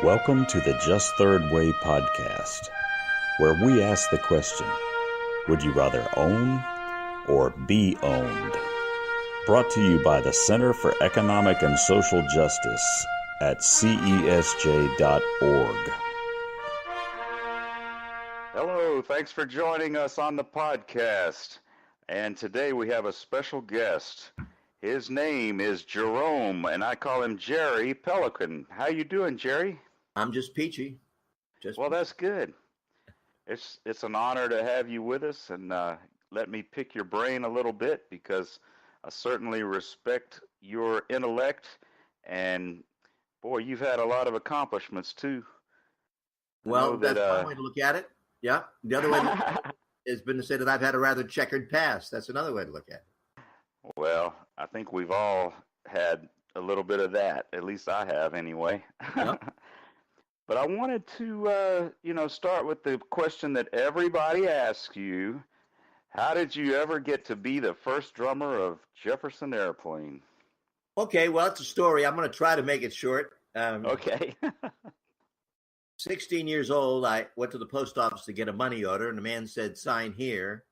Welcome to the Just Third Way podcast, where we ask the question, would you rather own or be owned? Brought to you by the Center for Economic and Social Justice at cesj.org. Hello, thanks for joining us on the podcast. And today we have a special guest. His name is Jerome, and I call him Jerry Peloquin. How you doing, Jerry? I'm just peachy. Well, that's good. It's an honor to have you with us, and let me pick your brain a little bit because I certainly respect your intellect, and boy, you've had a lot of accomplishments too. Well, that's one way to look at it. Yeah. The other way to look at it has been to say that I've had a rather checkered past. That's another way to look at it. Well, I think we've all had a little bit of that. At least I have anyway. Yep. But I wanted to, start with the question that everybody asks you. How did you ever get to be the first drummer of Jefferson Airplane? Okay, well, it's a story. I'm going to try to make it short. Okay. 16 years old, I went to the post office to get a money order, and the man said, sign here.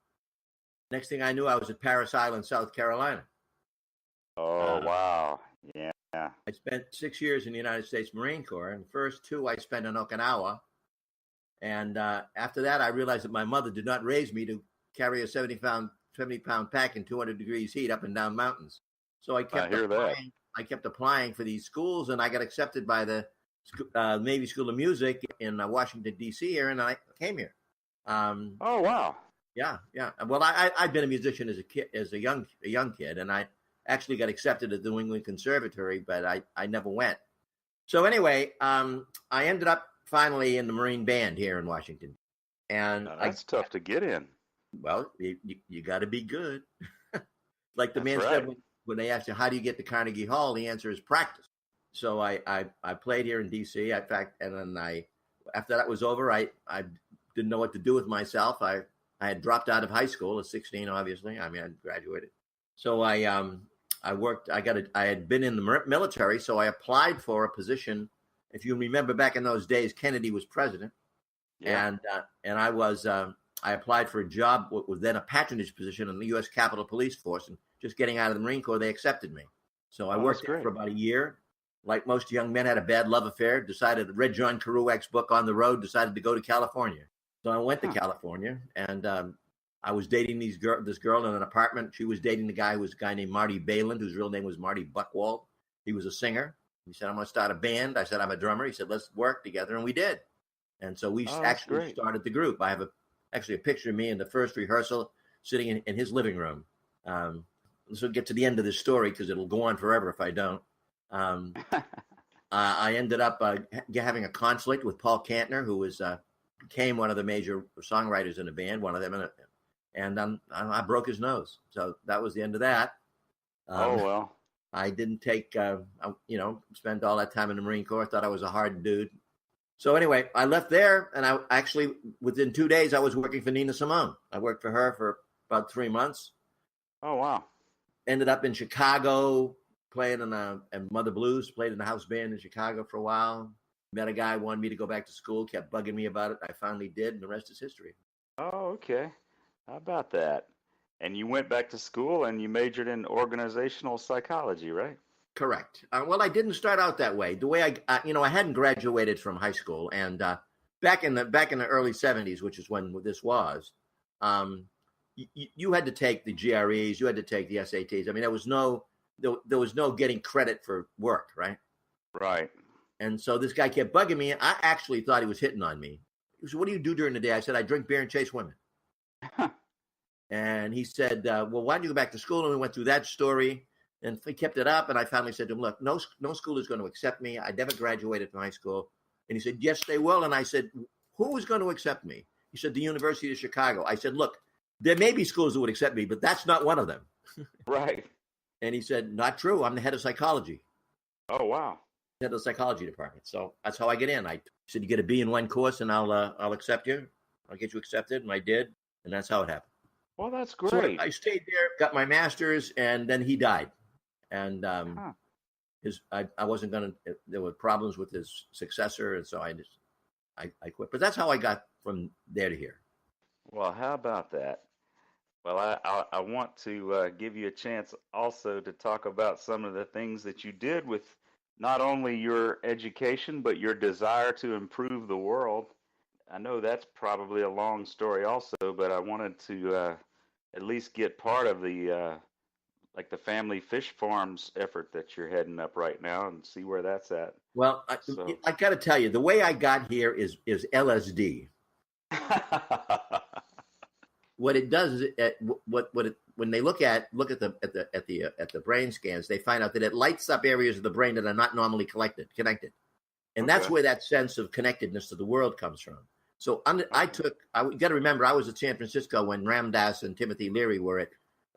Next thing I knew, I was at Parris Island, South Carolina. Oh, wow. Yeah. I spent 6 years in the United States Marine Corps, and the first 2 I spent in Okinawa. And after that, I realized that my mother did not raise me to carry a 70-pound pack in 200 degrees heat up and down mountains. So I kept applying for these schools, and I got accepted by the Navy School of Music in Washington, D.C. here, and I came here. Oh, wow. Yeah. Well, I'd been a musician as a young kid, and I actually got accepted at the New England Conservatory, but I never went. So anyway, I ended up finally in the Marine Band here in Washington. And that's tough to get in. Well, you got to be good. Like the man right. said when they asked you, how do you get to Carnegie Hall? The answer is practice. So I played here in D.C. In fact, and then after that was over, I didn't know what to do with myself. I had dropped out of high school at 16, obviously. I mean, I graduated. So I worked. I had been in the military, so I applied for a position. If you remember back in those days, Kennedy was president, yeah. and I applied for a job what was then a patronage position in the U.S. Capitol Police Force, and just getting out of the Marine Corps, they accepted me. So I worked there for about a year. Like most young men, had a bad love affair. Read John Kerouac's book On the Road. Decided to go to California. So I went to California, and I was dating this girl in an apartment. She was dating the guy who was a guy named Marty Bayland, whose real name was Marty Buchwald. He was a singer. He said, I'm going to start a band. I said, I'm a drummer. He said, let's work together. And we did. And so we actually started the group. I have a picture of me in the first rehearsal sitting in his living room. This will get to the end of this story because it'll go on forever if I don't. I ended up having a conflict with Paul Kantner, who became one of the major songwriters in the band, one of them. And I broke his nose. So that was the end of that. Oh, well. I didn't spend all that time in the Marine Corps. I thought I was a hard dude. So anyway, I left there, and I actually, within 2 days, I was working for Nina Simone. I worked for her for about 3 months. Oh, wow. Ended up in Chicago, playing in Mother Blues, played in the house band in Chicago for a while. Met a guy, wanted me to go back to school, kept bugging me about it. I finally did, and the rest is history. Oh, okay. How about that? And you went back to school and you majored in organizational psychology, right? Correct. Well, I didn't start out that way. The way I hadn't graduated from high school, and back in the early 70s, which is when this was, you had to take the GREs, you had to take the SATs. I mean, there was no getting credit for work, right? Right. And so this guy kept bugging me. I actually thought he was hitting on me. He said, what do you do during the day? I said, I drink beer and chase women. And he said, well, why don't you go back to school? And we went through that story, and he kept it up. And I finally said to him, look, no school is going to accept me. I never graduated from high school. And he said, yes, they will. And I said, who is going to accept me? He said, the University of Chicago. I said, look, there may be schools that would accept me, but that's not one of them. Right. And he said, not true. I'm the head of psychology. Oh, wow. Head of the psychology department. So that's how I get in. I said, you get a B in one course and I'll accept you. I'll get you accepted. And I did. And that's how it happened. Well, that's great. So I stayed there, got my master's, and then he died. And I wasn't going to. There were problems with his successor, and so I quit. But that's how I got from there to here. Well, how about that? Well, I want to give you a chance also to talk about some of the things that you did with not only your education, but your desire to improve the world. I know that's probably a long story also, but I wanted to at least get part of the like the family fish farms effort that you're heading up right now and see where that's at. Well, I got to tell you, the way I got here is LSD. What it does is when they look at the brain scans, they find out that it lights up areas of the brain that are not normally connected, and that's where that sense of connectedness to the world comes from. So you got to remember, I was at San Francisco when Ram Dass and Timothy Leary were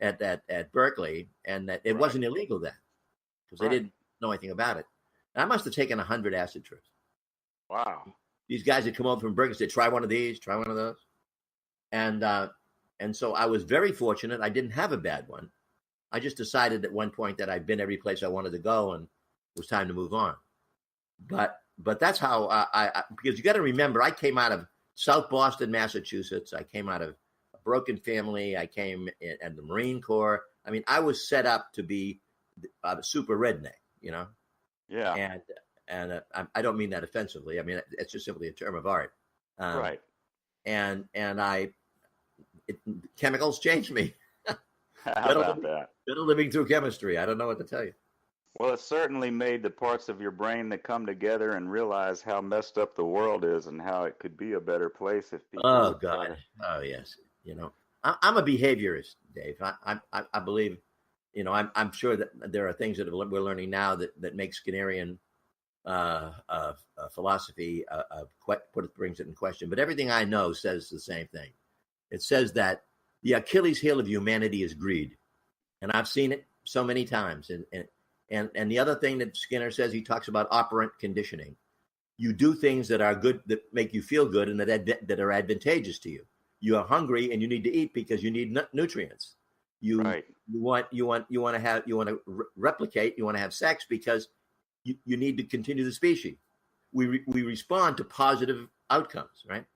at Berkeley, and that it wasn't illegal then because they didn't know anything about it. And I must have taken 100 acid trips. Wow! These guys had come over from Berkeley and said, "Try one of these, try one of those," and so I was very fortunate. I didn't have a bad one. I just decided at one point that I'd been every place I wanted to go, and it was time to move on. But that's how I because you got to remember, I came out of South Boston, Massachusetts. I came out of a broken family. I came in the Marine Corps. I mean, I was set up to be a super redneck, you know? Yeah. And I don't mean that offensively. I mean, it's just simply a term of art. Right. And chemicals changed me. How about that? Better living through chemistry. I don't know what to tell you. Well, it certainly made the parts of your brain that come together and realize how messed up the world is and how it could be a better place if people. Oh God! Oh yes. You know, I'm a behaviorist, Dave. I believe, you know, I'm sure that there are things that we're learning now that make Skinnerian philosophy brings it in question. But everything I know says the same thing. It says that the Achilles heel of humanity is greed, and I've seen it so many times. And the other thing that Skinner says, he talks about operant conditioning. You do things that are good, that make you feel good, and that are advantageous to you. You are hungry and you need to eat because you need nutrients. You want to replicate. You want to have sex because you need to continue the species. We respond to positive outcomes, right?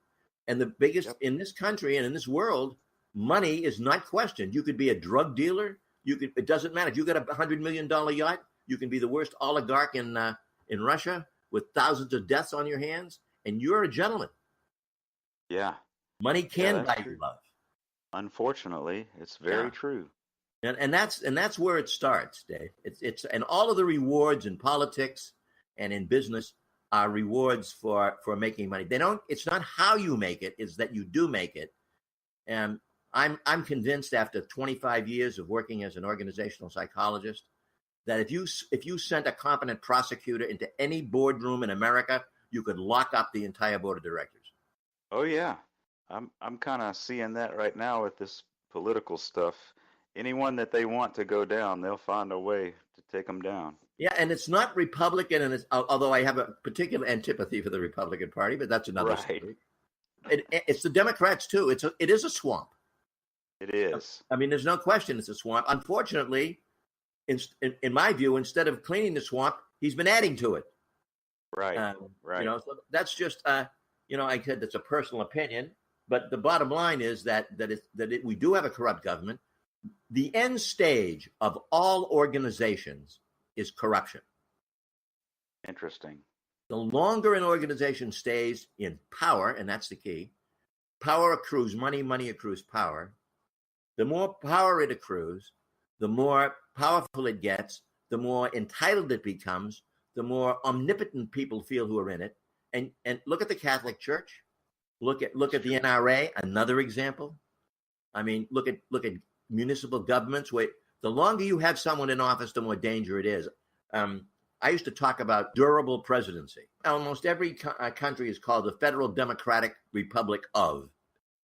And the biggest in this country and in this world, money is not questioned. You could be a drug dealer. It doesn't matter. If you got $100 million yacht, you can be the worst oligarch in Russia with thousands of deaths on your hands, and you're a gentleman. Yeah. Money can buy you love. Unfortunately, it's very true. And that's where it starts, Dave. It's and all of the rewards in politics and in business are rewards for making money. It's not how you make it, it's that you do make it. And I'm convinced after 25 years of working as an organizational psychologist that if you sent a competent prosecutor into any boardroom in America, you could lock up the entire board of directors. Oh yeah, I'm kind of seeing that right now with this political stuff. Anyone that they want to go down, they'll find a way to take them down. Yeah, and it's not Republican, and although I have a particular antipathy for the Republican Party, but that's another story. It's the Democrats too. It is a swamp. It is. I mean, there's no question it's a swamp. Unfortunately, in my view, instead of cleaning the swamp, he's been adding to it. Right. Right. You know, so that's just I said that's a personal opinion, but the bottom line is that we do have a corrupt government. The end stage of all organizations is corruption. Interesting. The longer an organization stays in power, and that's the key, power accrues money, money accrues power. The more power it accrues, the more powerful it gets, the more entitled it becomes, the more omnipotent people feel who are in it. And look at the Catholic Church. Look at the NRA, another example. I mean, look at municipal governments. Where the longer you have someone in office, the more danger it is. I used to talk about durable presidency. Almost every country is called the Federal Democratic Republic of.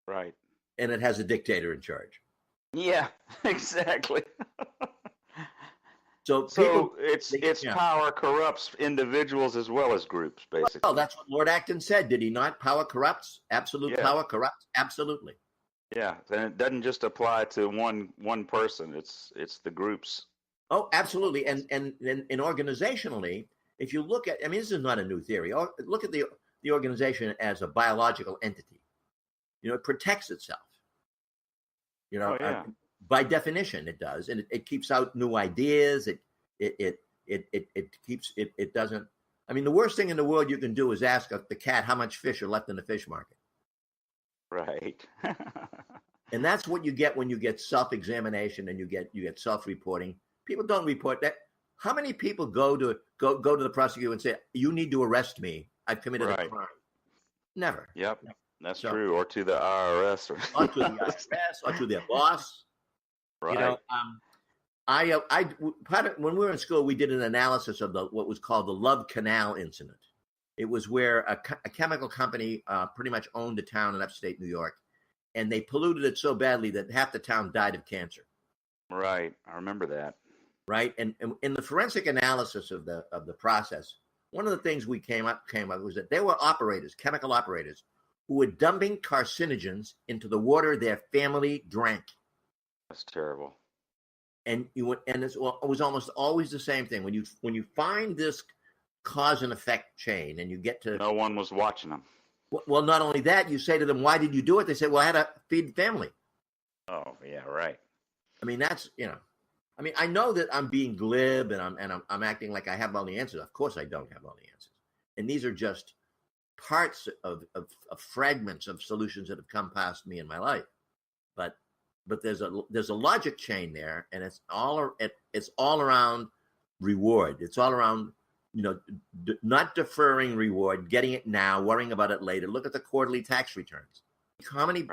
Right. And it has a dictator in charge. Yeah, exactly. So its power corrupts individuals as well as groups, basically. Well, that's what Lord Acton said, did he not? Power corrupts. Absolute power corrupts. Absolutely. Yeah, and it doesn't just apply to one person. It's the groups. Oh, absolutely. And organizationally, if you look at, I mean, this is not a new theory. Look at the organization as a biological entity. It protects itself. By definition, it does, and it keeps out new ideas. It doesn't. I mean, the worst thing in the world you can do is ask the cat how much fish are left in the fish market. Right. And that's what you get when you get self-examination and you get self-reporting. People don't report that. How many people go to the prosecutor and say, "You need to arrest me. I've committed a crime"? Never. Yep, that's true. Or to the IRS, or to the IRS, or to their boss. Right. When we were in school, we did an analysis of what was called the Love Canal incident. It was where a chemical company pretty much owned a town in upstate New York, and they polluted it so badly that half the town died of cancer. Right, I remember that. Right, and in the forensic analysis of the process, one of the things we came up was that there were chemical operators, who were dumping carcinogens into the water their family drank. That's terrible. And it was almost always the same thing. When you find this cause and effect chain, and you get to, no one was watching them. Well, not only that, you say to them, "Why did you do it?" They say, "Well, I had to feed the family." Oh yeah, right. I mean, that's I mean, I know that I'm being glib and I'm acting like I have all the answers. Of course, I don't have all the answers, and these are just parts of fragments of solutions that have come past me in my life. But there's a logic chain there, and it's all around reward. It's all around not deferring reward, getting it now, worrying about it later. Look at the quarterly tax returns. How many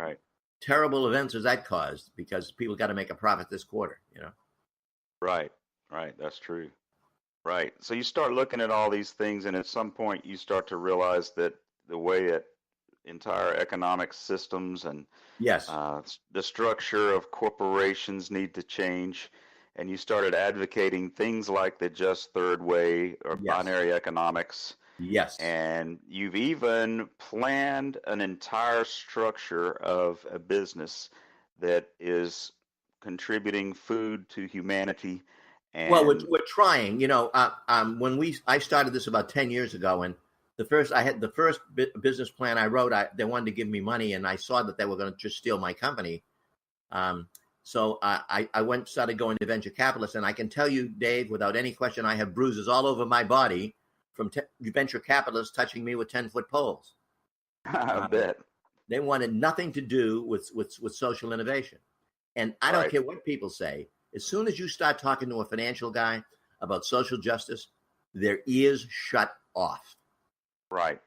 terrible events has that caused because people got to make a profit this quarter? Right. That's true. Right. So you start looking at all these things, and at some point you start to realize that the way that entire economic systems and the structure of corporations need to change, and you started advocating things like the just third way or binary economics. Yes. And you've even planned an entire structure of a business that is contributing food to humanity. And well, we're trying. When I started this about 10 years ago, and the first business plan I wrote, they wanted to give me money, and I saw that they were going to just steal my company. So I started going to venture capitalists, and I can tell you, Dave, without any question, I have bruises all over my body from venture capitalists touching me with 10-foot poles. I bet. They wanted nothing to do with social innovation. And I don't care what people say. As soon as you start talking to a financial guy about social justice, their ears shut off. Right.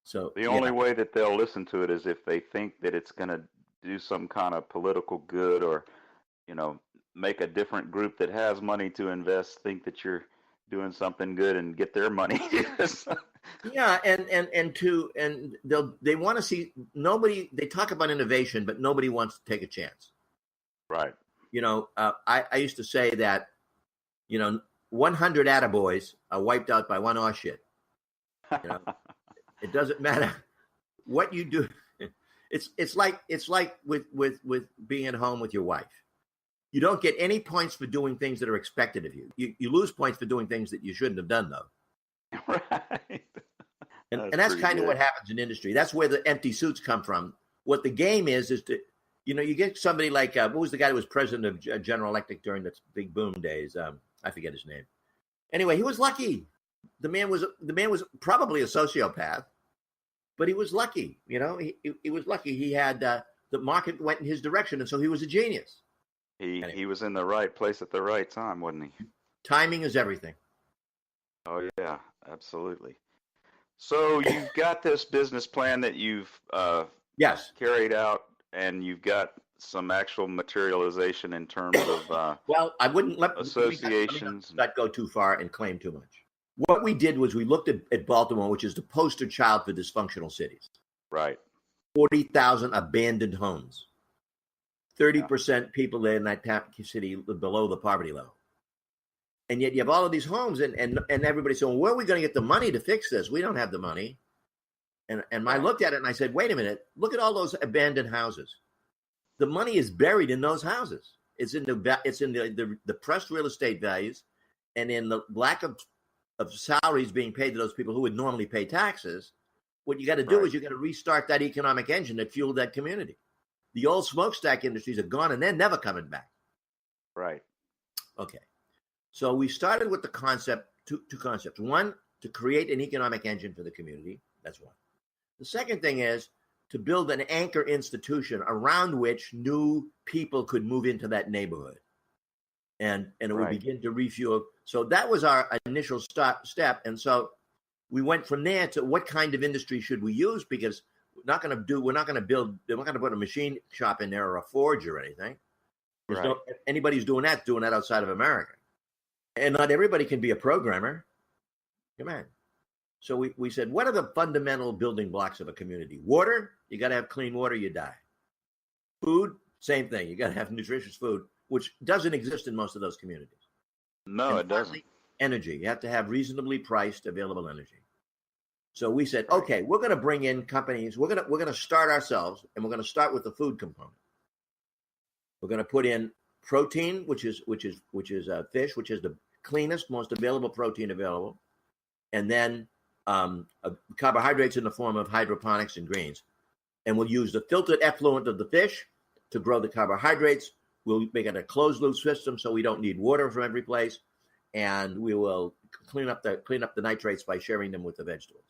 So the only way that they'll listen to it is if they think that it's going to do some kind of political good, or, make a different group that has money to invest think that you're doing something good and get their money. Yeah, and they want to see nobody. They talk about innovation, but nobody wants to take a chance. Right. I used to say that, 100 attaboys are wiped out by one aw shit. It doesn't matter what you do. It's like with being at home with your wife. You don't get any points for doing things that are expected of you. You lose points for doing things that you shouldn't have done, though. Right. And that's kind of what happens in industry. That's where the empty suits come from. What the game is to, you get somebody like, what was the guy who was president of General Electric during the big boom days? I forget his name. Anyway, he was lucky. The man was probably a sociopath, but he was lucky. He was lucky. He had the market went in his direction, and so he was a genius. He was in the right place at the right time, wasn't he? Timing is everything. Oh yeah, absolutely. So you've got this business plan that you've carried out, and you've got some actual materialization in terms of well, I wouldn't let associations. Not go too far and claim too much. What we did was we looked at Baltimore, which is the poster child for dysfunctional cities. Right. 40,000 abandoned homes. 30% people there in that city below the poverty level. And yet you have all of these homes, and everybody's saying, well, where are we going to get the money to fix this? We don't have the money. And I looked at it and I said, wait a minute, look at all those abandoned houses. The money is buried in those houses. It's in the depressed real estate values, and in the lack of salaries being paid to those people who would normally pay taxes. What you got to do is you got to restart that economic engine that fueled that community. The old smokestack industries are gone, and they're never coming back. Right. Okay. So we started with the concept, two concepts. One, to create an economic engine for the community. That's one. The second thing is to build an anchor institution around which new people could move into that neighborhood. And it would begin to refuel. So that was our initial step. And so we went from there to what kind of industry should we use? Because we're not going to put a machine shop in there or a forge or anything. Anybody who's doing that outside of America. And not everybody can be a programmer. Come on. So we said, what are the fundamental building blocks of a community? Water, you got to have clean water, you die. Food, same thing. You got to have nutritious food, which doesn't exist in most of those communities. No, it doesn't. Energy. You have to have reasonably priced available energy. So we said, okay, we're going to bring in companies. We're going to start ourselves, and we're going to start with the food component. We're going to put in protein, which is fish, which is the cleanest, most available protein available, and then carbohydrates in the form of hydroponics and greens. And we'll use the filtered effluent of the fish to grow the carbohydrates. We'll make it a closed loop system so we don't need water from every place, and we will clean up the nitrates by sharing them with the vegetables.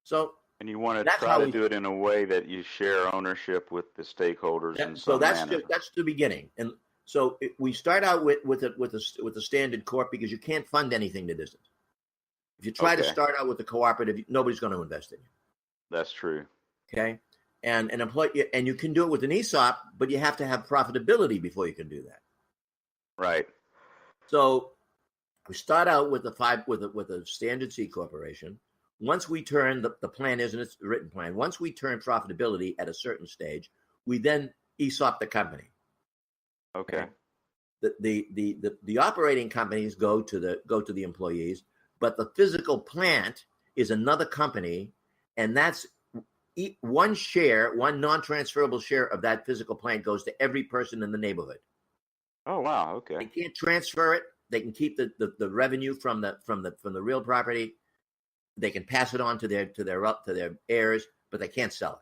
So, and you want to try to do it in a way that you share ownership with the stakeholders. That's the beginning. And so we start out with a standard corp because you can't fund anything to distance. If you try to start out with a cooperative, nobody's going to invest in you. That's true. Okay. And you can do it with an ESOP, but you have to have profitability before you can do that. Right. So we start out with a standard C corporation. Once we turn the plan is, and it's a written plan. Once we turn profitability at a certain stage, we then ESOP the company. Okay. The operating companies go to the employees, but the physical plant is another company, and that's one non-transferable share of that physical plant goes to every person in the neighborhood. Oh wow! Okay. They can't transfer it. They can keep the revenue from the real property. They can pass it on to their heirs, but they can't sell it.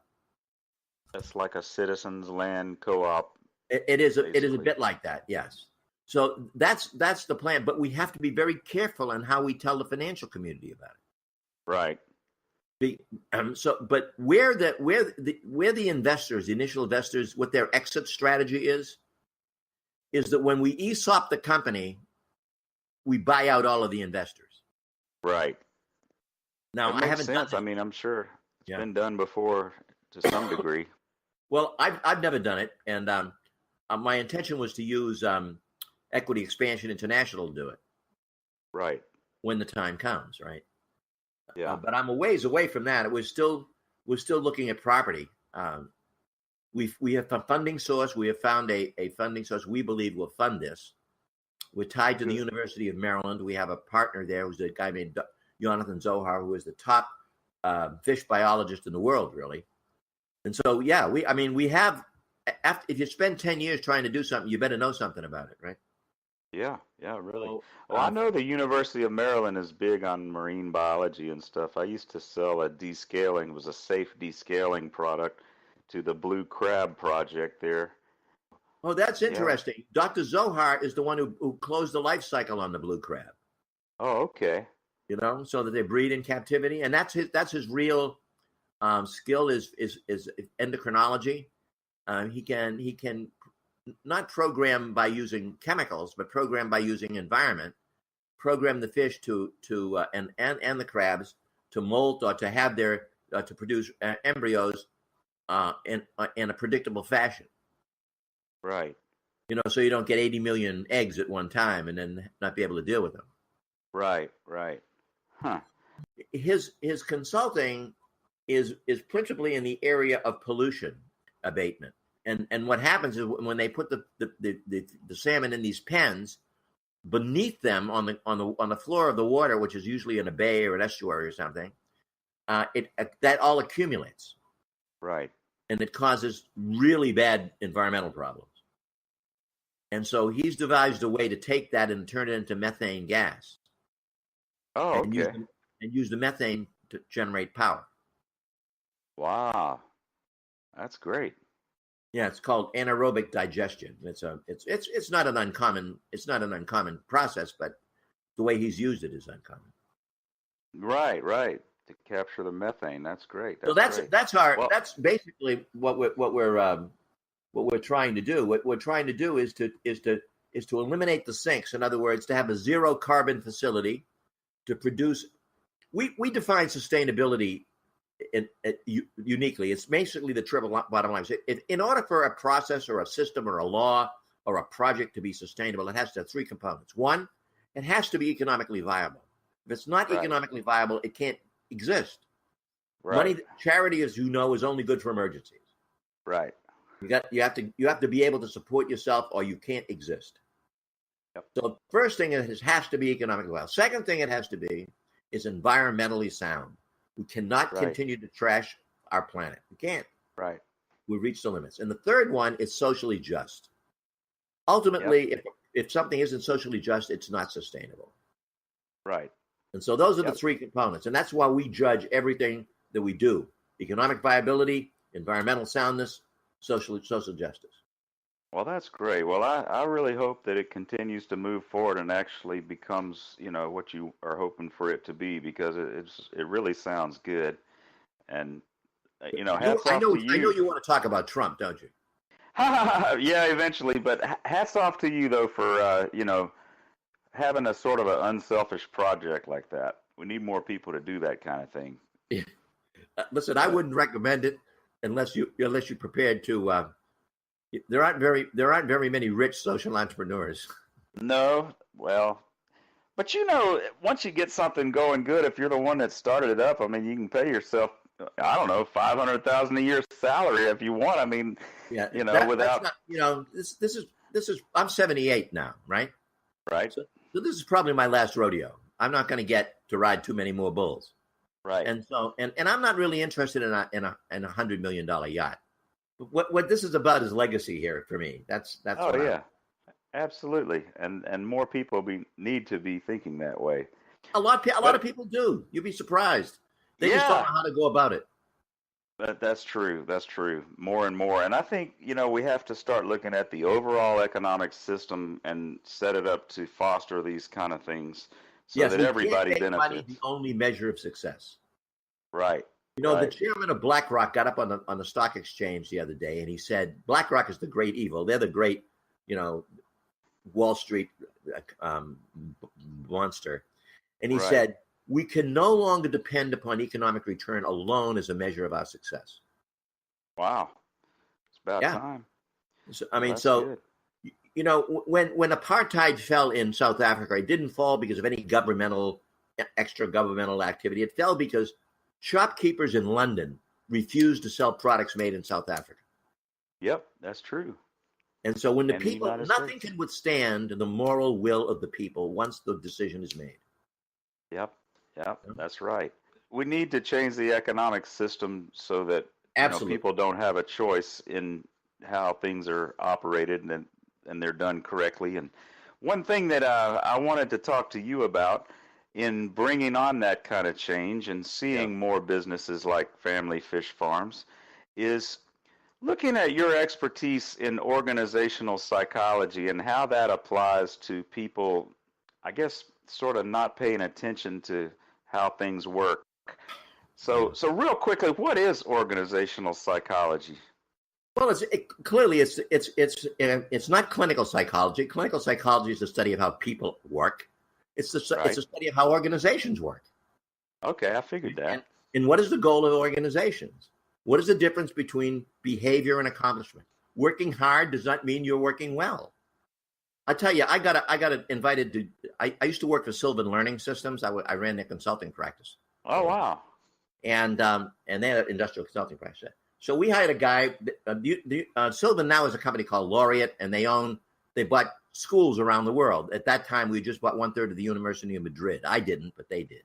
That's like a citizens' land co-op. It is a bit like that, yes. So that's the plan, but we have to be very careful on how we tell the financial community about it. Right. But where the investors, the initial investors, what their exit strategy is that when we ESOP the company, we buy out all of the investors. Right. Now, I haven't done that. I mean, I'm sure it's been done before to some degree. Well, I've never done it, and my intention was to use Equity Expansion International to do it. Right. When the time comes, right? Yeah. But I'm a ways away from that. We're still looking at property. We have a funding source. We have found a funding source we believe will fund this. We're tied to the University of Maryland. We have a partner there who's a guy named Jonathan Zohar, who is the top fish biologist in the world, really. And so, we have. If you spend 10 years trying to do something, you better know something about it, right? Yeah, really. Well, I know the University of Maryland is big on marine biology and stuff. I used to sell a safe descaling product to the Blue Crab Project there. Oh, that's interesting. Yeah. Dr. Zohar is the one who closed the life cycle on the blue crab. Oh, okay. So that they breed in captivity, and that's his real skill is endocrinology. He can not program by using chemicals, but program by using environment. Program the fish and the crabs to molt or to have to produce embryos in a predictable fashion. Right. So you don't get 80 million eggs at one time and then not be able to deal with them. Right. Huh. His consulting is principally in the area of pollution abatement. And what happens is when they put the salmon in these pens, beneath them on the floor of the water, which is usually in a bay or an estuary or something, that all accumulates. Right. And it causes really bad environmental problems. And so he's devised a way to take that and turn it into methane gas. Oh, and okay. use the methane to generate power. Wow, that's great. Yeah, it's called anaerobic digestion. It's not an uncommon process, but the way he's used it is uncommon. Right, right. To capture the methane. That's great. That's basically what we're trying to do. What we're trying to do is to eliminate the sinks. In other words, to have a zero carbon facility to produce. We define sustainability uniquely. It's basically the triple bottom line. In order for a process or a system or a law or a project to be sustainable, it has to have three components. One, it has to be economically viable. If it's not economically viable, it can't exist. Right. Charity, as you know, is only good for emergencies. Right. You have to be able to support yourself, or you can't exist. Yep. So first thing it has to be economically viable. Second thing it has to be is environmentally sound. We cannot continue to trash our planet. We can't. Right. We've reached the limits. And the third one is socially just. Ultimately, if something isn't socially just, it's not sustainable. Right. And so those are the three components. And that's why we judge everything that we do: economic viability, environmental soundness, social justice. Well, that's great. Well, I really hope that it continues to move forward and actually becomes, what you are hoping for it to be, because it really sounds good. And, hats off to you. I know you want to talk about Trump, don't you? Yeah, eventually. But hats off to you, though, for, having a sort of an unselfish project like that. We need more people to do that kind of thing. Yeah. Listen, I wouldn't recommend it unless you're prepared to. There aren't very many rich social entrepreneurs. No, well, but once you get something going good, if you're the one that started it up, I mean, you can pay yourself, I don't know, $500,000 a year salary if you want. I mean, yeah, without this is I'm 78 now, right? Right. So this is probably my last rodeo. I'm not going to get to ride too many more bulls. Right. And so and I'm not really interested in a $100 million yacht. What this is about is legacy here for me. That's oh yeah, absolutely, and more people need to be thinking that way. A lot of people do. You'd be surprised. They just don't know how to go about it. That's true. That's true. More and more, and I think we have to start looking at the overall economic system and set it up to foster these kind of things, so that everybody benefits. Money the only measure of success. Right. The chairman of BlackRock got up on the stock exchange the other day, and he said BlackRock is the great evil. They're the great, Wall Street monster. And he said, we can no longer depend upon economic return alone as a measure of our success. Wow. It's about time. So, when apartheid fell in South Africa, it didn't fall because of any extra governmental activity. It fell because shopkeepers in London refused to sell products made in South Africa. Yep, that's true. And so when nothing can withstand the moral will of the people once the decision is made. Yep, that's right. We need to change the economic system so that people don't have a choice in how things are operated and they're done correctly. And one thing that I wanted to talk to you about in bringing on that kind of change and seeing more businesses like family fish farms is looking at your expertise in organizational psychology and how that applies to people, I guess, sort of not paying attention to how things work. So real quickly, what is organizational psychology? Well, it's not clinical psychology. Clinical psychology is the study of how people work. It's a study of how organizations work. Okay, I figured that. And what is the goal of organizations? What is the difference between behavior and accomplishment? Working hard does not mean you're working well. I tell you, I got invited to. I used to work for Sylvan Learning Systems. I ran their consulting practice. Oh wow! And they had an industrial consulting practice. So we hired a guy. Sylvan now is a company called Laureate, and they bought schools around the world. At that time, we just bought 1/3 of the University of Madrid. I didn't, but they did.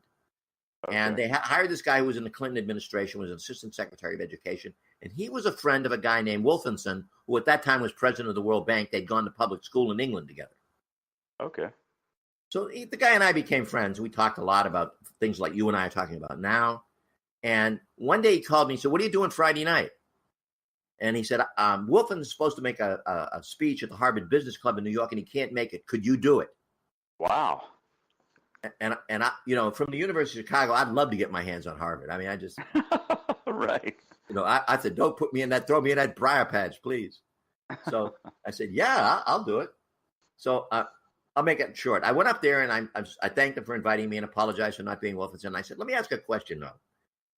Okay. And they hired this guy who was in the Clinton administration, was an assistant secretary of education. And he was a friend of a guy named Wolfenson, who at that time was president of the World Bank. They'd gone to public school in England together. Okay. So the guy and I became friends. We talked a lot about things like you and I are talking about now. And one day he called me and said, "What are you doing Friday night?" And he said, "Wolfen is supposed to make a speech at the Harvard Business Club in New York, and he can't make it. Could you do it?" Wow. And I, from the University of Chicago, I'd love to get my hands on Harvard. I mean, I just, right. I said, "Don't put me in that, throw me in that briar patch, please." So I said, "Yeah, I'll do it." So I'll make it short. I went up there and I thanked them for inviting me and apologized for not being Wolfenson. I said, "Let me ask a question, though.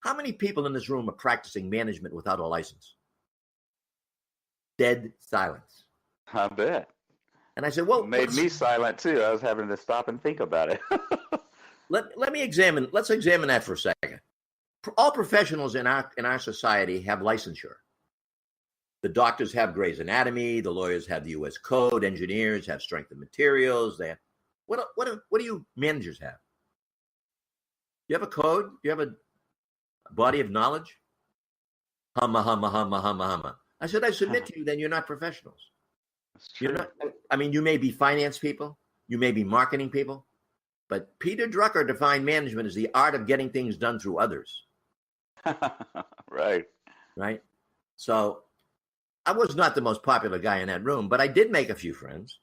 How many people in this room are practicing management without a license?" Dead silence. I bet. And I said, "Well, it made me silent too. I was having to stop and think about it." let's examine that for a second. All professionals in our society have licensure. The doctors have Gray's Anatomy, the lawyers have the U.S. Code, engineers have strength of materials. They have, what do you managers have? Do you have a code? Do you have a body of knowledge? Humma, humma, humma, humma, humma. I said, I submit to you, then you're not professionals. That's true. You may be finance people, you may be marketing people, but Peter Drucker defined management as the art of getting things done through others. Right. Right. So I was not the most popular guy in that room, but I did make a few friends.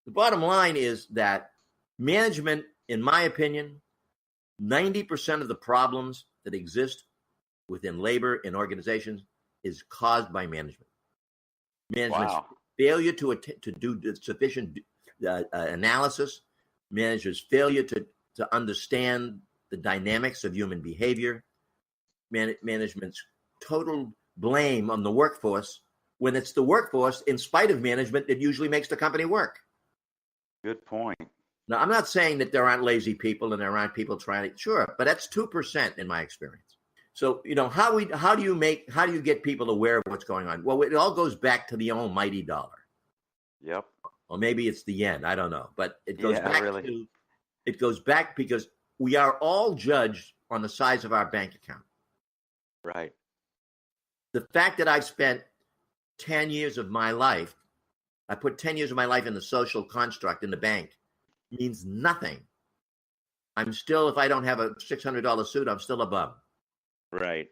The bottom line is that management, in my opinion, 90% of the problems that exist within labor and organizations is caused by management. Management's failure to do sufficient analysis, managers' failure to understand the dynamics of human behavior, management's total blame on the workforce, when it's the workforce, in spite of management, that usually makes the company work. Good point. Now, I'm not saying that there aren't lazy people and there aren't people trying to, sure, but that's 2% in my experience. So, how do you get people aware of what's going on? Well, it all goes back to the almighty dollar. Yep. Or maybe it's the yen, I don't know, but it goes it goes back because we are all judged on the size of our bank account. Right. The fact that I've spent 10 years of my life, I put 10 years of my life in the social construct in the bank, means nothing. I'm still, if I don't have a $600 suit, I'm still a bum. Right.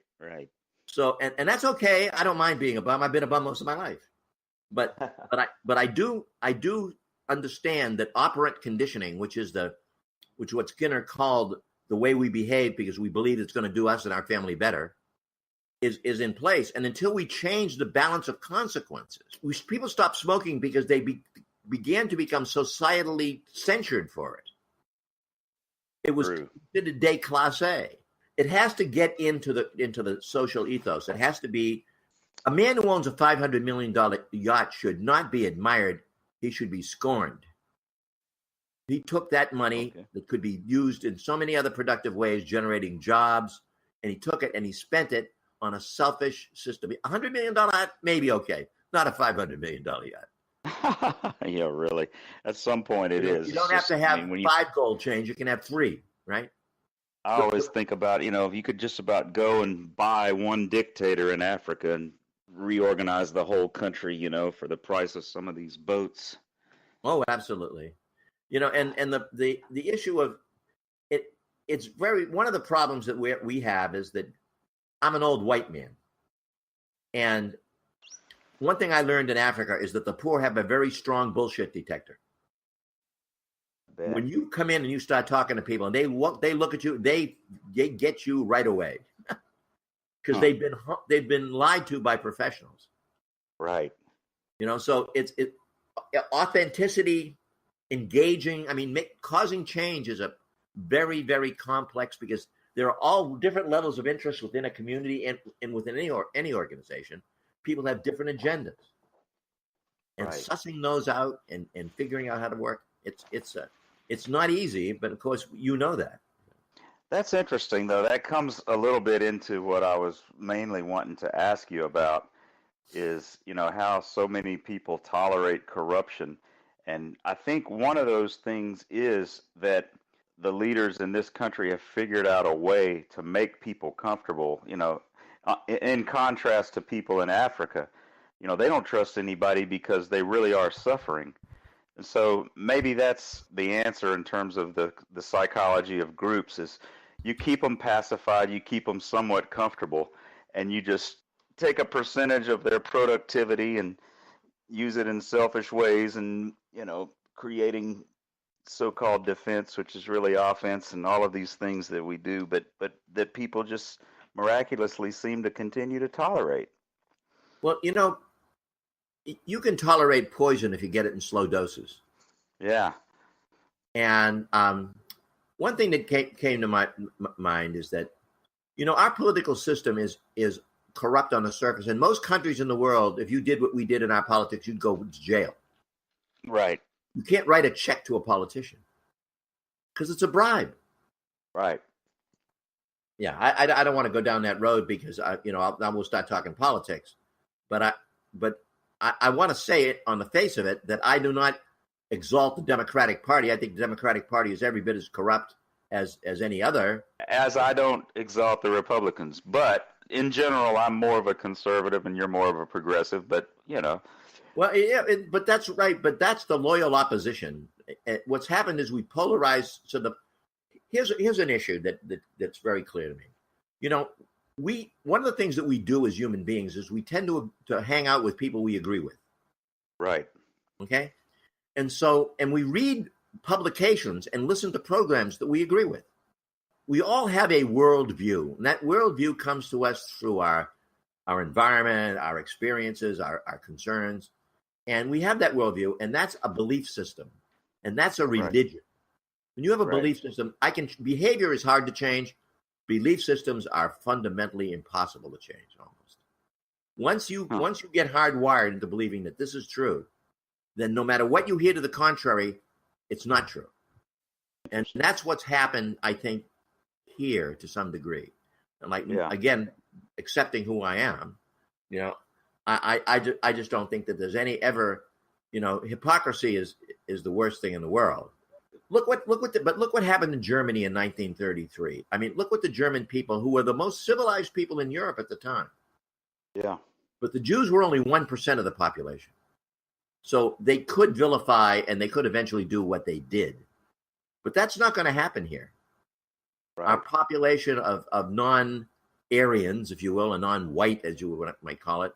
So, and that's okay. I don't mind being a bum. I've been a bum most of my life. But I do understand that operant conditioning, which what Skinner called the way we behave because we believe it's going to do us and our family better, is in place. And until we change the balance of consequences, people stop smoking because they began to become societally censured for it. It was considered déclassé. It has to get into the social ethos. It has to be a man who owns a $500 million yacht should not be admired. He should be scorned. He took that money that could be used in so many other productive ways, generating jobs, and he took it and he spent it on a selfish system. $100 million yacht, maybe okay. Not a $500 million yacht. Yeah, really. At some point it is. You don't have to have 5 gold chains. You can have 3, right? I always think about, if you could just about go and buy one dictator in Africa and reorganize the whole country, for the price of some of these boats. Oh, absolutely. And the issue of it, it's one of the problems that we have is that I'm an old white man. And one thing I learned in Africa is that the poor have a very strong bullshit detector. When you come in and you start talking to people and they look at you, they get you right away because they've been lied to by professionals. Right. So it's authenticity, engaging. Causing change is a very, very complex because there are all different levels of interest within a community and within any organization. People have different agendas, and sussing those out and figuring out how to work. It's not easy, but of course that. That's interesting, though. That comes a little bit into what I was mainly wanting to ask you about is, how so many people tolerate corruption. And I think one of those things is that the leaders in this country have figured out a way to make people comfortable, in contrast to people in Africa. They don't trust anybody because they really are suffering. And so maybe that's the answer in terms of the psychology of groups is you keep them pacified, you keep them somewhat comfortable, and you just take a percentage of their productivity and use it in selfish ways and, creating so-called defense, which is really offense, and all of these things that we do, but that people just miraculously seem to continue to tolerate. Well, you can tolerate poison if you get it in slow doses. Yeah. And one thing that came to my mind is that, our political system is corrupt on the surface. In most countries in the world, if you did what we did in our politics, you'd go to jail. Right. You can't write a check to a politician because it's a bribe. Right. Yeah, I don't want to go down that road because I will start talking politics, but I want to say it on the face of it that I do not exalt the Democratic Party. I think the Democratic Party is every bit as corrupt as any other. As I don't exalt the Republicans, but in general, I'm more of a conservative and you're more of a progressive. But Well, yeah, but that's right. But that's the loyal opposition. What's happened is we polarize. So here's an issue that's very clear to me. One of the things that we do as human beings is we tend to hang out with people we agree with. Right. Okay. And we read publications and listen to programs that we agree with. We all have a worldview, and that worldview comes to us through our environment, our experiences, our concerns. And we have that worldview, and that's a belief system. And that's a religion. Right. When you have a belief system, behavior is hard to change. Belief systems are fundamentally impossible to change almost. Once you get hardwired into believing that this is true, then no matter what you hear to the contrary, it's not true. And that's what's happened, I think, here to some degree. And again, accepting who I am, I just don't think that there's any ever, hypocrisy is the worst thing in the world. Look what happened in Germany in 1933. I mean, look what the German people, who were the most civilized people in Europe at the time. Yeah. But the Jews were only 1% of the population. So they could vilify and they could eventually do what they did. But that's not going to happen here. Right. Our population of non-Aryans, if you will, or non-white, as you might call it,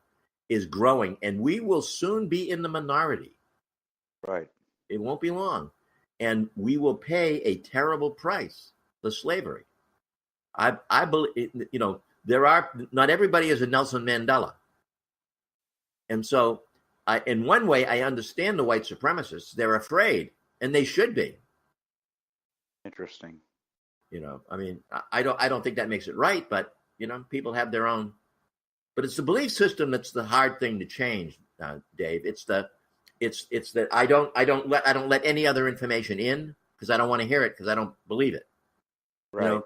is growing. And we will soon be in the minority. Right. It won't be long. And we will pay a terrible price for slavery. I believe, not everybody is a Nelson Mandela. And so, in one way, I understand the white supremacists. They're afraid, and they should be. Interesting. I don't think that makes it right, but people have their own. But it's the belief system that's the hard thing to change, Dave. It's that I don't let any other information in because I don't want to hear it because I don't believe it. Right.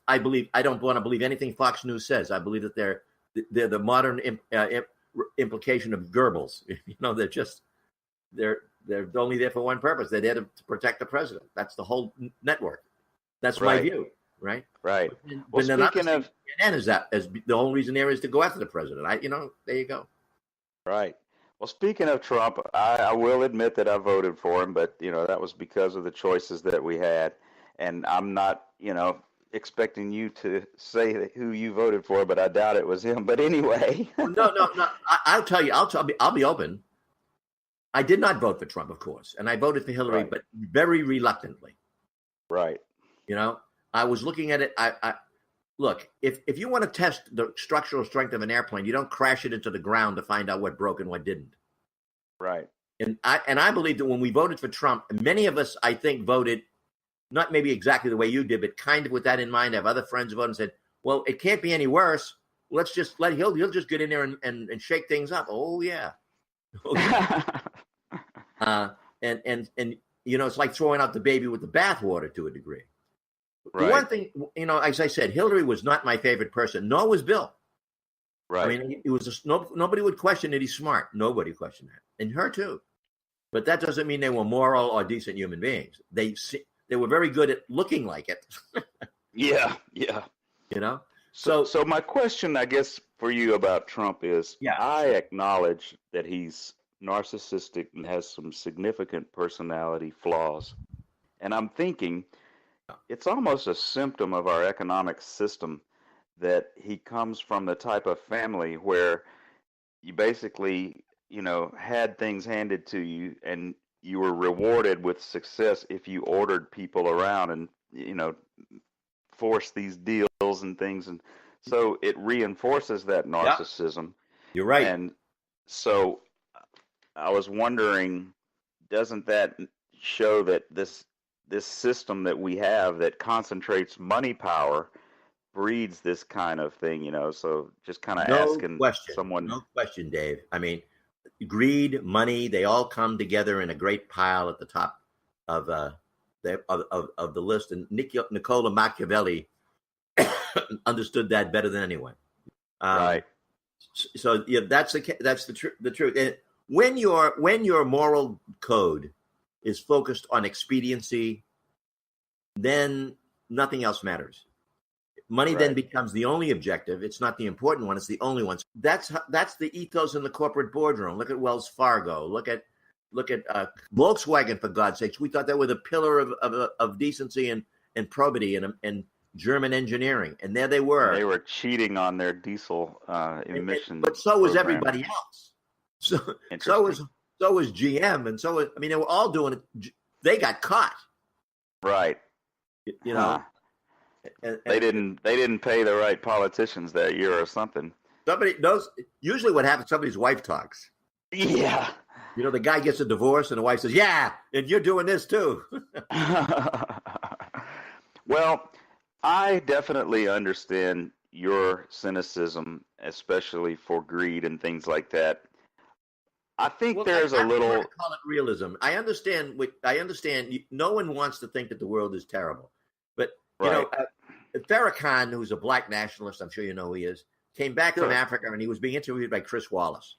I don't want to believe anything Fox News says. I believe that they're the modern implication of Goebbels. They're only there for one purpose. They're there to protect the president. That's the whole network. That's my view. Right. Right. But speaking of CNN, is the whole reason there is to go after the president. There you go. Right. Well, speaking of Trump, I will admit that I voted for him, but that was because of the choices that we had, and I'm not expecting you to say who you voted for, but I doubt it was him. But anyway, no. I'll tell you. I'll be open. I did not vote for Trump, of course, and I voted for Hillary, but very reluctantly. Right. I was looking at it. I look, if you want to test the structural strength of an airplane, you don't crash it into the ground to find out what broke and what didn't. Right. And I believe that when we voted for Trump, many of us, I think, voted not maybe exactly the way you did, but kind of with that in mind. I have other friends who voted and said, well, it can't be any worse. Let's just he'll just get in there and shake things up. Oh yeah. And it's like throwing out the baby with the bathwater to a degree. Right. The one thing, as I said, Hillary was not my favorite person. Nor was Bill. Right. I mean, it was nobody would question that he's smart. Nobody questioned that, and her too. But that doesn't mean they were moral or decent human beings. They they were very good at looking like it. Yeah. So my question, I guess, for you about Trump is, I acknowledge that he's narcissistic and has some significant personality flaws. And I'm thinking it's almost a symptom of our economic system that he comes from the type of family where you basically, had things handed to you and you were rewarded with success if you ordered people around and, forced these deals and things. And so it reinforces that narcissism. Yeah. You're right. And so I was wondering, doesn't that show that this system that we have that concentrates money power breeds this kind of thing, So just kind of asking someone. No question, Dave. I mean, greed, money, they all come together in a great pile at the top of the list. And Niccolo Machiavelli understood that better than anyone. Right. So that's the truth. And when your moral code is focused on expediency, then nothing else matters. Money then becomes the only objective. It's not the important one. It's the only one. That's the ethos in the corporate boardroom. Look at Wells Fargo. Look at Volkswagen, for God's sakes. We thought that was a pillar of decency and probity and German engineering, and there they were. They were cheating on their diesel emissions. But so was everybody else. So was GM, and so was, they were all doing it. They got caught. Right. And they didn't pay the right politicians that year or something. Somebody knows. Usually, what happens? Somebody's wife talks. Yeah. The guy gets a divorce, and the wife says, "Yeah, and you're doing this too." Well, I definitely understand your cynicism, especially for greed and things like that. I think there's a little. I call it realism. I understand. No one wants to think that the world is terrible, but Farrakhan, who's a black nationalist, I'm sure you know who he is, came back from Africa, and he was being interviewed by Chris Wallace.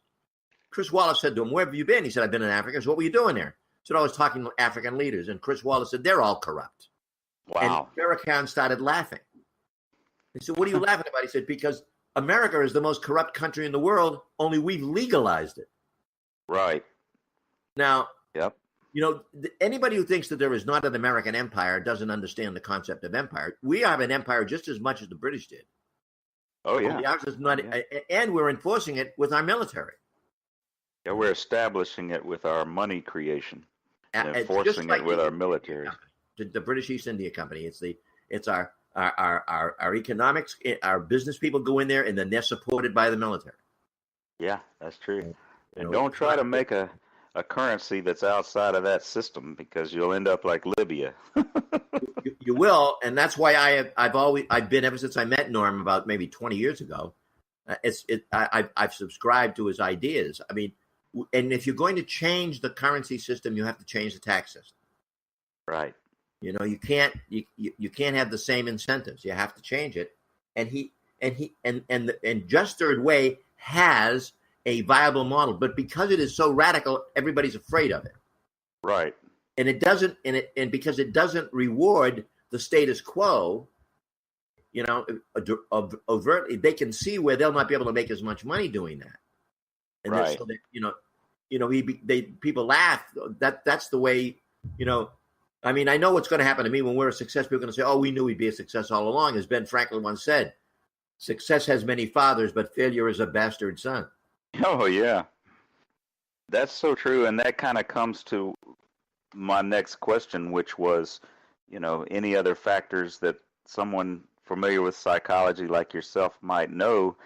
Chris Wallace said to him, "Where have you been?" He said, "I've been in Africa." He said, "What were you doing there?" He said, "I was talking to African leaders." And Chris Wallace said, "They're all corrupt." Wow. And Farrakhan started laughing. He said, "What are you laughing about?" He said, "Because America is the most corrupt country in the world, only we've legalized it." Right. Now, yep. Anybody who thinks that there is not an American empire doesn't understand the concept of empire. We have an empire just as much as the British did. Oh, yeah. And we're enforcing it with our military. Yeah, we're establishing it with our money creation and enforcing it with our military. The British East India Company. It's our economics, our business people go in there, and then they're supported by the military. Yeah, that's true. And don't try to make a currency that's outside of that system, because you'll end up like Libya. You will, and that's why I've been, ever since I met Norm about maybe 20 years ago. I've subscribed to his ideas. And if you're going to change the currency system, you have to change the tax system. Right. You can't have the same incentives. You have to change it. And Just Third Way has a viable model, but because it is so radical, everybody's afraid of it. Right. And it doesn't, and because it doesn't reward the status quo, overtly, they can see where they'll not be able to make as much money doing that. And right. So that, people laugh. That's the way, I know what's going to happen to me when we're a success. People are going to say, "Oh, we knew we'd be a success all along." As Ben Franklin once said, "Success has many fathers, but failure is a bastard son." Oh, yeah. That's so true. And that kind of comes to my next question, which was, any other factors that someone familiar with psychology like yourself might know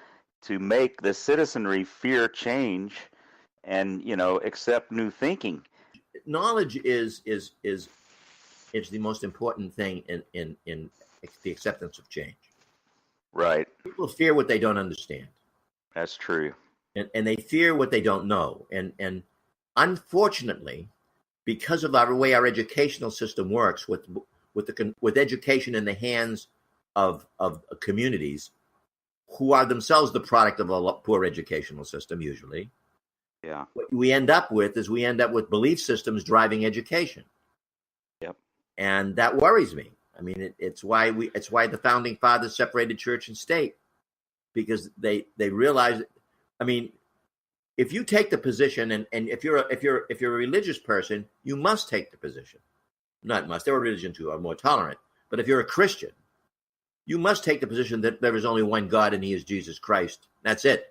to make the citizenry fear change and, accept new thinking. Knowledge is the most important thing in the acceptance of change. Right. People fear what they don't understand. That's true. And they fear what they don't know. And unfortunately, because of the way our educational system works, with education in the hands of communities who are themselves the product of a poor educational system, usually. Yeah. What we end up with belief systems driving education. Yep. And that worries me. I mean, it's why the founding fathers separated church and state, because they realized, I mean, if you take the position, and if you're a religious person, you must take the position. Not must. There are religions who are more tolerant, but if you're a Christian, you must take the position that there is only one God, and He is Jesus Christ. That's it.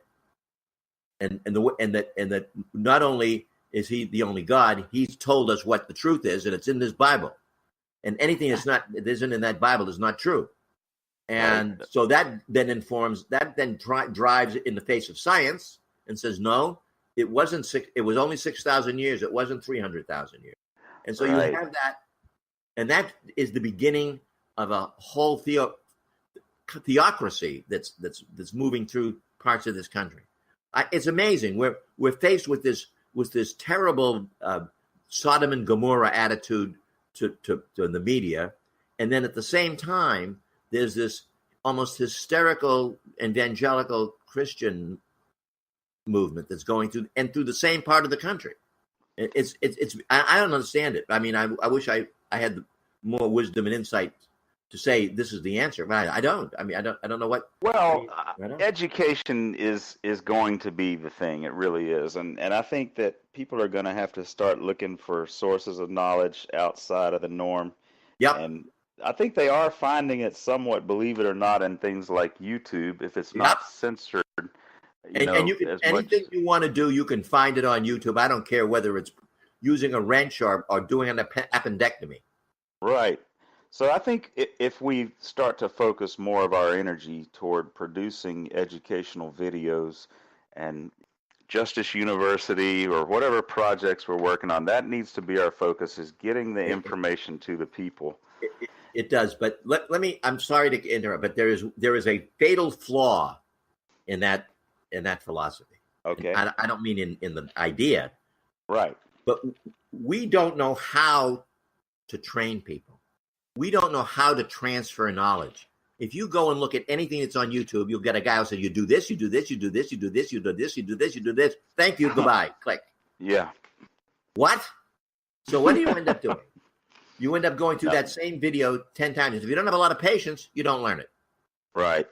And that not only is He the only God, He's told us what the truth is, and it's in this Bible. And anything that isn't in that Bible is not true. And so that then drives in the face of science and says, no, it wasn't it was only 6,000 years. It wasn't 300,000 years. And so you have that, and that is the beginning of a whole theocracy that's moving through parts of this country. It's amazing. We're faced with this terrible Sodom and Gomorrah attitude to the media, and then at the same time, there's this almost hysterical evangelical Christian movement that's going through the same part of the country. It's I don't understand it. I mean, I wish I had more wisdom and insight to say this is the answer, but I don't. I mean, I don't know what. Well, education is going to be the thing. It really is, and I think that people are going to have to start looking for sources of knowledge outside of the norm. Yep. And I think they are finding it somewhat, believe it or not, in things like YouTube, if it's not censored. And you can, anything you want to do, you can find it on YouTube. I don't care whether it's using a wrench or doing an appendectomy. Right. So I think if we start to focus more of our energy toward producing educational videos, and Justice University or whatever projects we're working on, that needs to be our focus, is getting the information to the people. It does, but let me. I'm sorry to interrupt, but there is a fatal flaw in that philosophy. Okay. I don't mean in the idea, right? But we don't know how to train people. We don't know how to transfer knowledge. If you go and look at anything that's on YouTube, you'll get a guy who says, "You do this, you do this, you do this, you do this, you do this, you do this, you do this. Thank you, goodbye." Click. Yeah. What? So what do you end up doing? You end up going through that same video 10 times. If you don't have a lot of patience, you don't learn it. Right.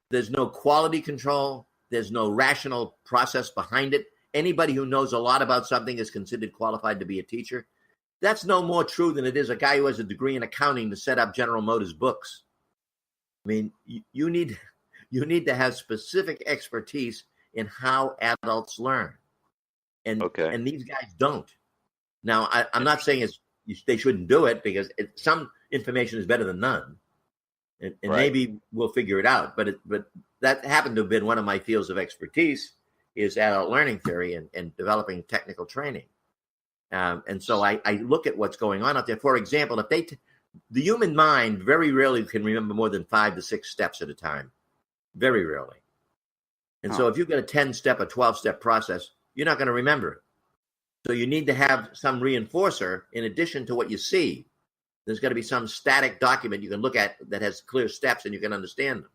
There's no quality control. There's no rational process behind it. Anybody who knows a lot about something is considered qualified to be a teacher. That's no more true than it is a guy who has a degree in accounting to set up General Motors books. I mean, you need to have specific expertise in how adults learn. And these guys don't. Now, I'm not saying they shouldn't do it, because some information is better than none. And maybe we'll figure it out. But that happened to have been one of my fields of expertise, is adult learning theory and developing technical training. And so I look at what's going on out there. For example, if the human mind very rarely can remember more than 5 to 6 steps at a time. Very rarely. And so if you've got a 10-step or 12-step process, you're not going to remember it. So you need to have some reinforcer in addition to what you see. There's got to be some static document you can look at that has clear steps and you can understand them.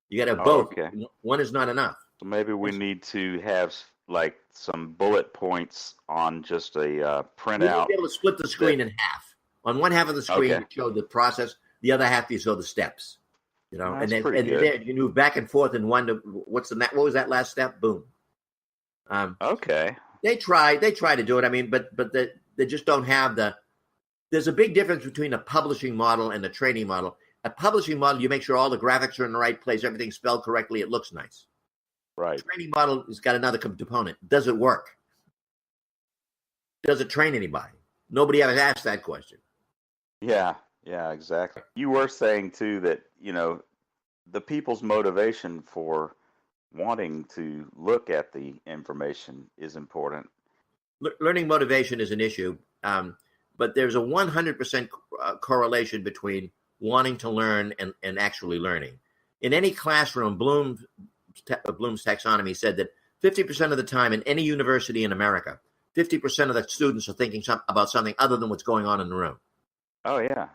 You got to have both. Okay. One is not enough. So maybe we need to have like some bullet points on just a printout. You need to be able to split the screen in half. On one half of the screen, you show the process. The other half, you show the steps. You know, that's and pretty good. There you move back and forth in one. What was that last step? Boom. Okay. They try to do it. I mean, but they just don't have the. There's a big difference between a publishing model and a training model. A publishing model, you make sure all the graphics are in the right place, everything's spelled correctly, it looks nice. Right. Training model has got another component. Does it work? Does it train anybody? Nobody ever asked that question. Yeah, exactly. You were saying too that, the people's motivation for wanting to look at the information is important. Learning motivation is an issue, but there's a 100% correlation between wanting to learn and actually learning. In any classroom, Bloom's taxonomy said that 50% of the time in any university in America, 50% of the students are thinking about something other than what's going on in the room. Oh, yeah.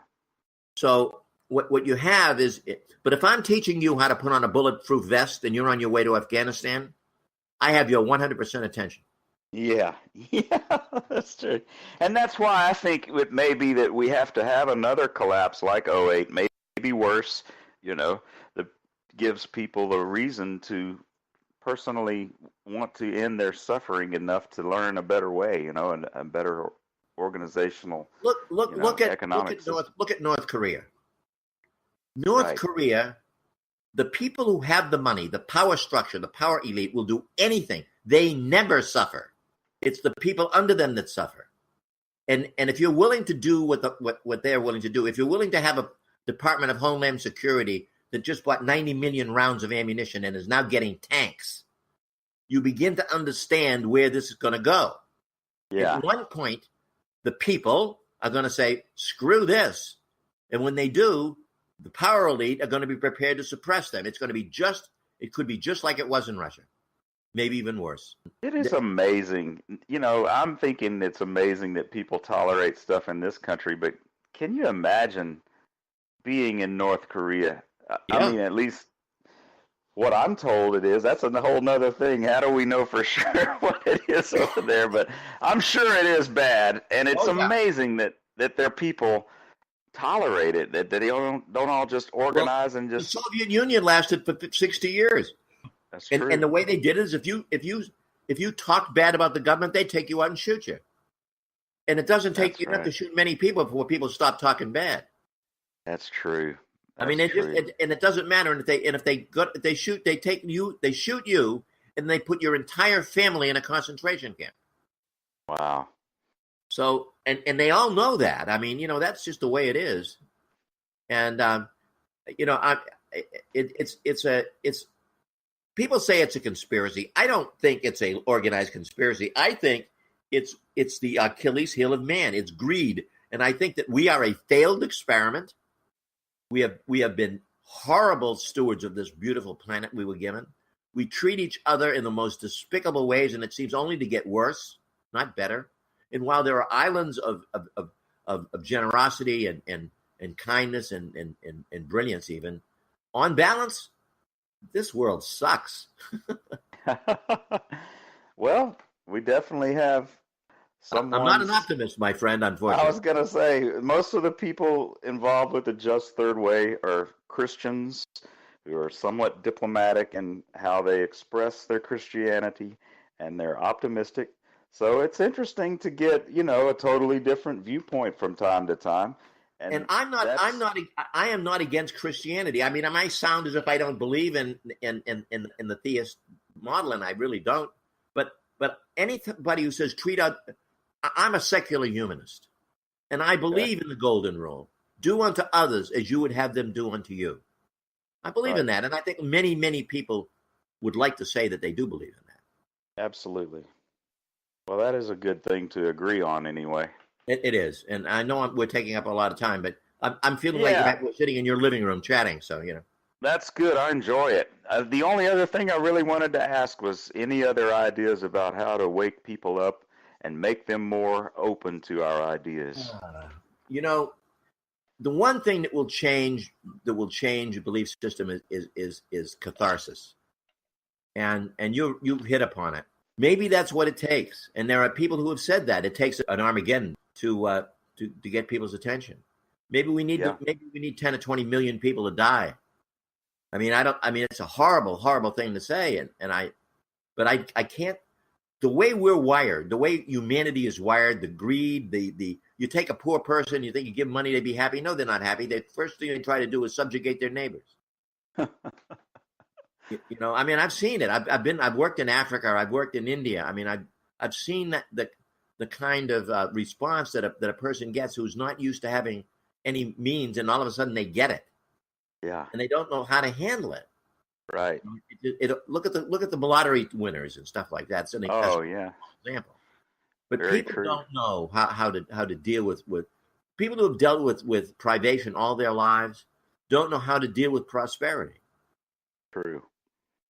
So what you have is, but if I'm teaching you how to put on a bulletproof vest and you're on your way to Afghanistan, I have your 100% attention. Yeah, yeah, that's true. And that's why I think it may be that we have to have another collapse like '08, maybe worse, you know, that gives people a reason to personally want to end their suffering enough to learn a better way, and a better organizational, economic system. Look at North Korea. North Right. Korea, the people who have the money, the power structure, the power elite will do anything. They never suffer. It's the people under them that suffer. And if you're willing to do what they're willing to do, if you're willing to have a Department of Homeland Security that just bought 90 million rounds of ammunition and is now getting tanks, you begin to understand where this is going to go. Yeah. At one point, the people are going to say, screw this. And when they do, the power elite are going to be prepared to suppress them. It could be just like it was in Russia, maybe even worse. It is amazing. I'm thinking it's amazing that people tolerate stuff in this country, but can you imagine being in North Korea? Yeah. I mean, at least what I'm told it is. That's a whole nother thing. How do we know for sure what it is over there? But I'm sure it is bad, and it's amazing that their people tolerate it, that they don't all just organize and just. The Soviet Union lasted for 60 years. That's true. And the way they did it is if you talk bad about the government, they take you out and shoot you. And it doesn't take you have to shoot many people before people stop talking bad. That's true. I mean, it doesn't matter. And if they shoot you, and they put your entire family in a concentration camp. Wow. So, and they all know that. I mean, that's just the way it is. And it's people say it's a conspiracy. I don't think it's a organized conspiracy. I think it's the Achilles heel of man. It's greed, and I think that we are a failed experiment. We have been horrible stewards of this beautiful planet we were given. We treat each other in the most despicable ways, and it seems only to get worse, not better. And while there are islands of generosity and kindness and brilliance, even on balance, this world sucks. Well, we definitely have. I'm not an optimist, my friend, unfortunately. I was going to say, most of the people involved with the Just Third Way are Christians who are somewhat diplomatic in how they express their Christianity, and they're optimistic. So it's interesting to get, a totally different viewpoint from time to time. And I am not against Christianity. I mean, I might sound as if I don't believe in the theist model, and I really don't. But anybody who says I'm a secular humanist, and I believe in the golden rule: do unto others as you would have them do unto you. I believe in that, and I think many, many people would like to say that they do believe in that. Absolutely. Well, that is a good thing to agree on, anyway. It is, and I know we're taking up a lot of time, but I'm feeling like we're sitting in your living room chatting. So That's good. I enjoy it. The only other thing I really wanted to ask was any other ideas about how to wake people up and make them more open to our ideas. The one thing that will change a belief system is catharsis, and you hit upon it. Maybe that's what it takes, and there are people who have said that it takes an Armageddon to get people's attention. Maybe we need 10 or 20 million people to die. I mean, it's a horrible, horrible thing to say, but I can't. The way we're wired, the way humanity is wired, the greed, you take a poor person, you think you give money, they'd be happy. No, they're not happy. The first thing they try to do is subjugate their neighbors. I mean, I've seen it. I've worked in Africa. I've worked in India. I mean, I've seen that the kind of response that a person gets who's not used to having any means, and all of a sudden they get it. Yeah. And they don't know how to handle it. Right. Look at the lottery winners and stuff like that. It's an example. But Very people true. don't know how to deal with people who have dealt with privation all their lives don't know how to deal with prosperity. True.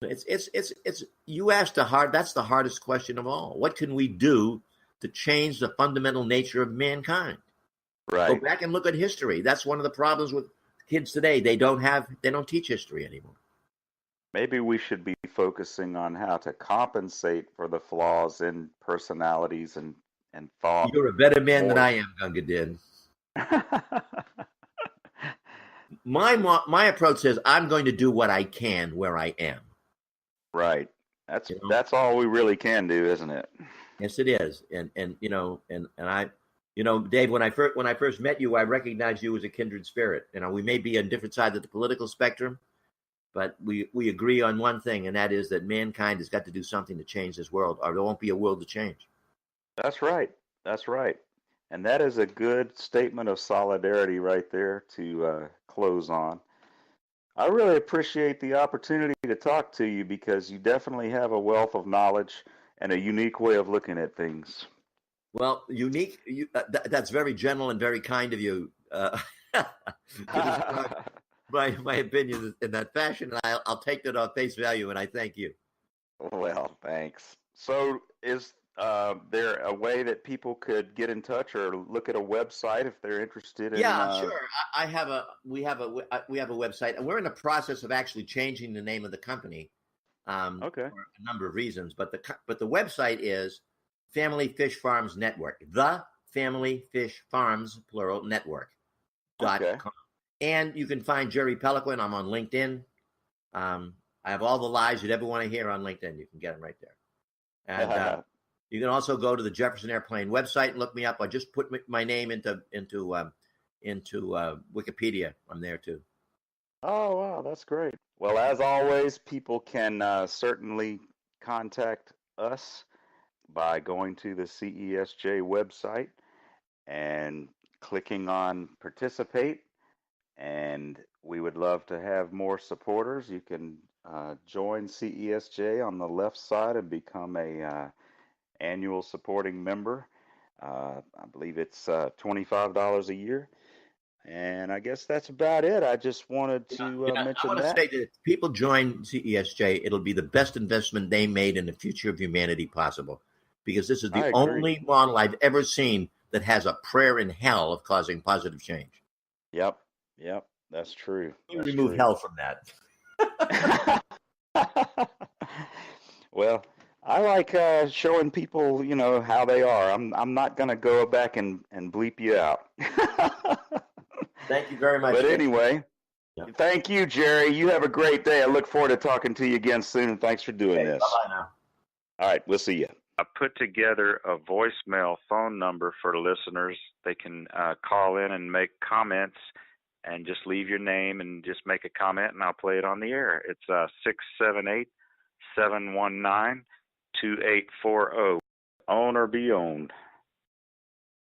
It's you asked that's the hardest question of all. What can we do to change the fundamental nature of mankind? Right. Go back and look at history. That's one of the problems with kids today. They don't teach history anymore. maybe we should be focusing on how to compensate for the flaws in personalities and thought. You're a better man than I am, Gunga Din. My approach says I'm going to do what I can where I am. Right. That's all we really can do, isn't it? Yes, it is. And I, Dave, when I first met you, I recognized you as a kindred spirit. We may be on different sides of the political spectrum, but we agree on one thing, and that is that mankind has got to do something to change this world, or there won't be a world to change. That's right. That's right. And that is a good statement of solidarity right there to close on. I really appreciate the opportunity to talk to you because you definitely have a wealth of knowledge and a unique way of looking at things. Well, unique, that's very gentle and very kind of you. My opinion in that fashion, and I'll take that on face value, and I thank you. Well, thanks. So is there a way that people could get in touch or look at a website if they're interested in? Yeah, sure. We have a website, and we're in the process of actually changing the name of the company. Okay. For a number of reasons, but the website is Family Fish Farms Network, the Family Fish Farms plural network.com. Okay. And you can find Jerry Peloquin. I'm on LinkedIn. I have all the lies you'd ever want to hear on LinkedIn. You can get them right there. And you can also go to the Jefferson Airplane website and look me up. I just put my name into Wikipedia. I'm there too. Oh, wow, that's great. Well, as always, people can certainly contact us by going to the CESJ website and clicking on participate. And we would love to have more supporters. You can join CESJ on the left side and become a annual supporting member. I believe it's $25 a year. And I guess that's about it. I just wanted to mention I want to say that if people join CESJ, it'll be the best investment they made in the future of humanity possible. Because this is the only model I've ever seen that has a prayer in hell of causing positive change. Yep, that's true. Remove hell from that. Well, I like showing people, how they are. I'm not going to go back and bleep you out. Thank you very much. But anyway, Thank you, Jerry. You have a great day. I look forward to talking to you again soon. Thanks for doing this. Bye-bye now. All right, we'll see you. I put together a voicemail phone number for listeners. They can call in and make comments and just leave your name and just make a comment, and I'll play it on the air. It's 678-719-2840. Own or be owned.